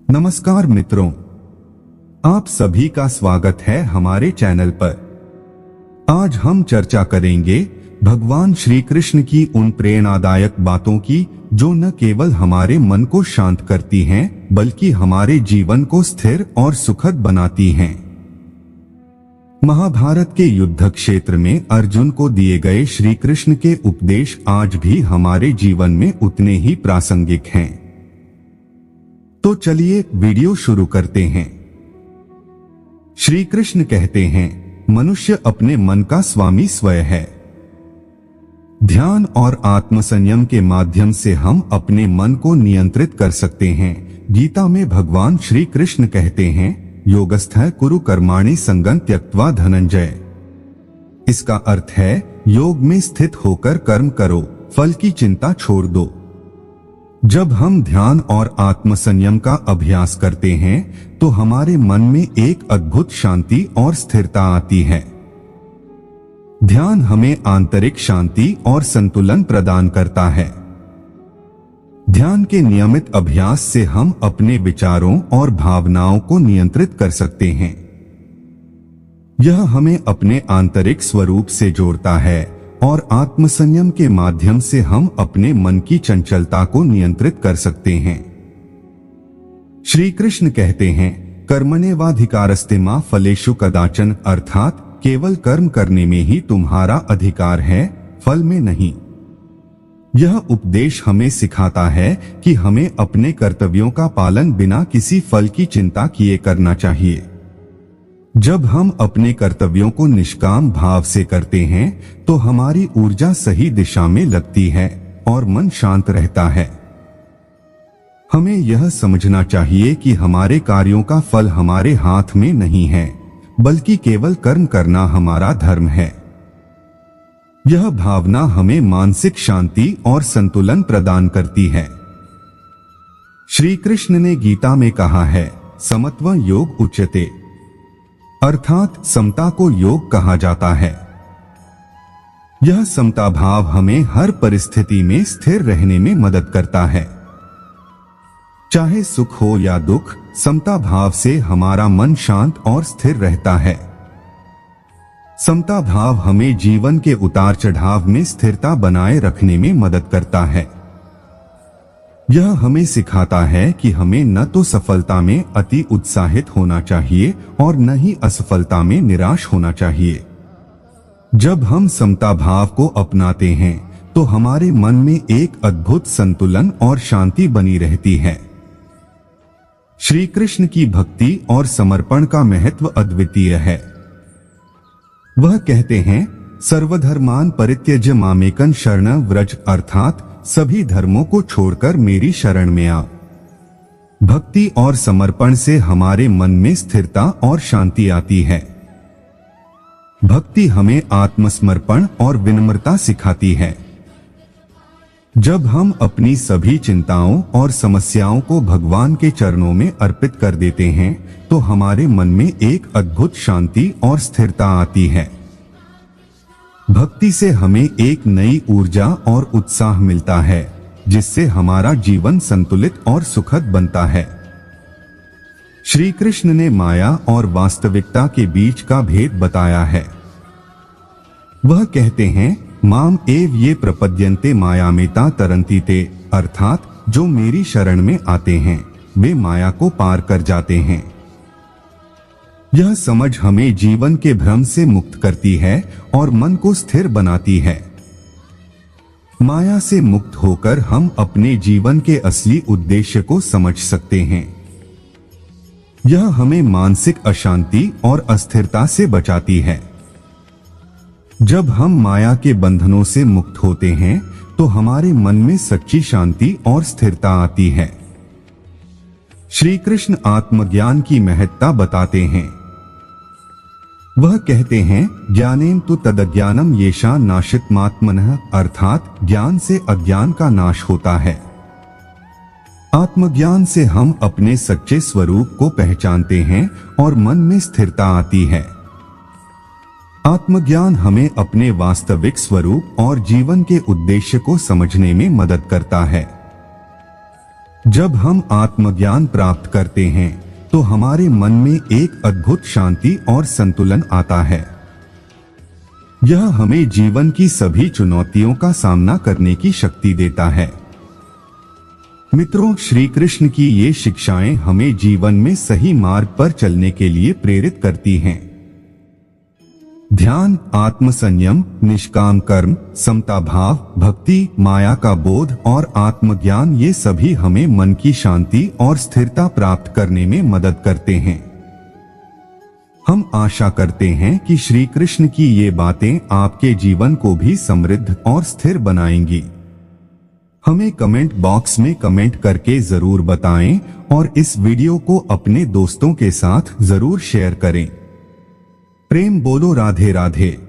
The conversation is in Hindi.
नमस्कार मित्रों, आप सभी का स्वागत है हमारे चैनल पर। आज हम चर्चा करेंगे भगवान श्री कृष्ण की उन प्रेरणादायक बातों की जो न केवल हमारे मन को शांत करती हैं, बल्कि हमारे जीवन को स्थिर और सुखद बनाती हैं। महाभारत के युद्ध क्षेत्र में अर्जुन को दिए गए श्री कृष्ण के उपदेश आज भी हमारे जीवन में उतने ही प्रासंगिक हैं। तो चलिए वीडियो शुरू करते हैं। श्री कृष्ण कहते हैं, मनुष्य अपने मन का स्वामी स्वयं है। ध्यान और आत्मसंयम के माध्यम से हम अपने मन को नियंत्रित कर सकते हैं। गीता में भगवान श्री कृष्ण कहते हैं, योगस्थः कुरु कर्माणि संगं त्यक्त्वा धनंजय। इसका अर्थ है, योग में स्थित होकर कर्म करो, फल की चिंता छोड़ दो। जब हम ध्यान और आत्मसंयम का अभ्यास करते हैं तो हमारे मन में एक अद्भुत शांति और स्थिरता आती है। ध्यान हमें आंतरिक शांति और संतुलन प्रदान करता है। ध्यान के नियमित अभ्यास से हम अपने विचारों और भावनाओं को नियंत्रित कर सकते हैं। यह हमें अपने आंतरिक स्वरूप से जोड़ता है और आत्मसंयम के माध्यम से हम अपने मन की चंचलता को नियंत्रित कर सकते हैं। श्री कृष्ण कहते हैं, कर्मण्येवाधिकारस्ते मा फलेषु कदाचन, अर्थात केवल कर्म करने में ही तुम्हारा अधिकार है, फल में नहीं। यह उपदेश हमें सिखाता है कि हमें अपने कर्तव्यों का पालन बिना किसी फल की चिंता किए करना चाहिए। जब हम अपने कर्तव्यों को निष्काम भाव से करते हैं तो हमारी ऊर्जा सही दिशा में लगती है और मन शांत रहता है। हमें यह समझना चाहिए कि हमारे कार्यों का फल हमारे हाथ में नहीं है, बल्कि केवल कर्म करना हमारा धर्म है। यह भावना हमें मानसिक शांति और संतुलन प्रदान करती है। श्री कृष्ण ने गीता में कहा है, समत्व योग उच्यते, अर्थात समता को योग कहा जाता है। यह समता भाव हमें हर परिस्थिति में स्थिर रहने में मदद करता है। चाहे सुख हो या दुख, समता भाव से हमारा मन शांत और स्थिर रहता है। समता भाव हमें जीवन के उतार चढ़ाव में स्थिरता बनाए रखने में मदद करता है। यह हमें सिखाता है कि हमें न तो सफलता में अति उत्साहित होना चाहिए और न ही असफलता में निराश होना चाहिए। जब हम समता भाव को अपनाते हैं तो हमारे मन में एक अद्भुत संतुलन और शांति बनी रहती है। श्री कृष्ण की भक्ति और समर्पण का महत्व अद्वितीय है। वह कहते हैं, सर्वधर्मान परित्यज्य मामेकं शरणं व्रज, अर्थात सभी धर्मों को छोड़कर मेरी शरण में आ। भक्ति और समर्पण से हमारे मन में स्थिरता और शांति आती है। भक्ति हमें आत्मसमर्पण और विनम्रता सिखाती है। जब हम अपनी सभी चिंताओं और समस्याओं को भगवान के चरणों में अर्पित कर देते हैं तो हमारे मन में एक अद्भुत शांति और स्थिरता आती है। भक्ति से हमें एक नई ऊर्जा और उत्साह मिलता है, जिससे हमारा जीवन संतुलित और सुखद बनता है। श्री कृष्ण ने माया और वास्तविकता के बीच का भेद बताया है। वह कहते हैं, माम एव ये प्रपद्यन्ते मायामेता तरन्ति ते, अर्थात जो मेरी शरण में आते हैं वे माया को पार कर जाते हैं। यह समझ हमें जीवन के भ्रम से मुक्त करती है और मन को स्थिर बनाती है। माया से मुक्त होकर हम अपने जीवन के असली उद्देश्य को समझ सकते हैं। यह हमें मानसिक अशांति और अस्थिरता से बचाती है। जब हम माया के बंधनों से मुक्त होते हैं तो हमारे मन में सच्ची शांति और स्थिरता आती है। श्री कृष्ण आत्मज्ञान की महत्ता बताते हैं। वह कहते हैं, ज्ञानेन तु तदज्ञानम येषा नाशितमात्मनः, अर्थात ज्ञान से अज्ञान का नाश होता है। आत्मज्ञान से हम अपने सच्चे स्वरूप को पहचानते हैं और मन में स्थिरता आती है। आत्मज्ञान हमें अपने वास्तविक स्वरूप और जीवन के उद्देश्य को समझने में मदद करता है। जब हम आत्मज्ञान प्राप्त करते हैं तो हमारे मन में एक अद्भुत शांति और संतुलन आता है। यह हमें जीवन की सभी चुनौतियों का सामना करने की शक्ति देता है। मित्रों, श्री कृष्ण की ये शिक्षाएं हमें जीवन में सही मार्ग पर चलने के लिए प्रेरित करती हैं। ध्यान, आत्मसंयम, निष्काम कर्म, समता भाव, भक्ति, माया का बोध और आत्मज्ञान, ये सभी हमें मन की शांति और स्थिरता प्राप्त करने में मदद करते हैं। हम आशा करते हैं कि श्री कृष्ण की ये बातें आपके जीवन को भी समृद्ध और स्थिर बनाएंगी। हमें कमेंट बॉक्स में कमेंट करके जरूर बताएं और इस वीडियो को अपने दोस्तों के साथ जरूर शेयर करें। प्रेम बोलो, राधे राधे।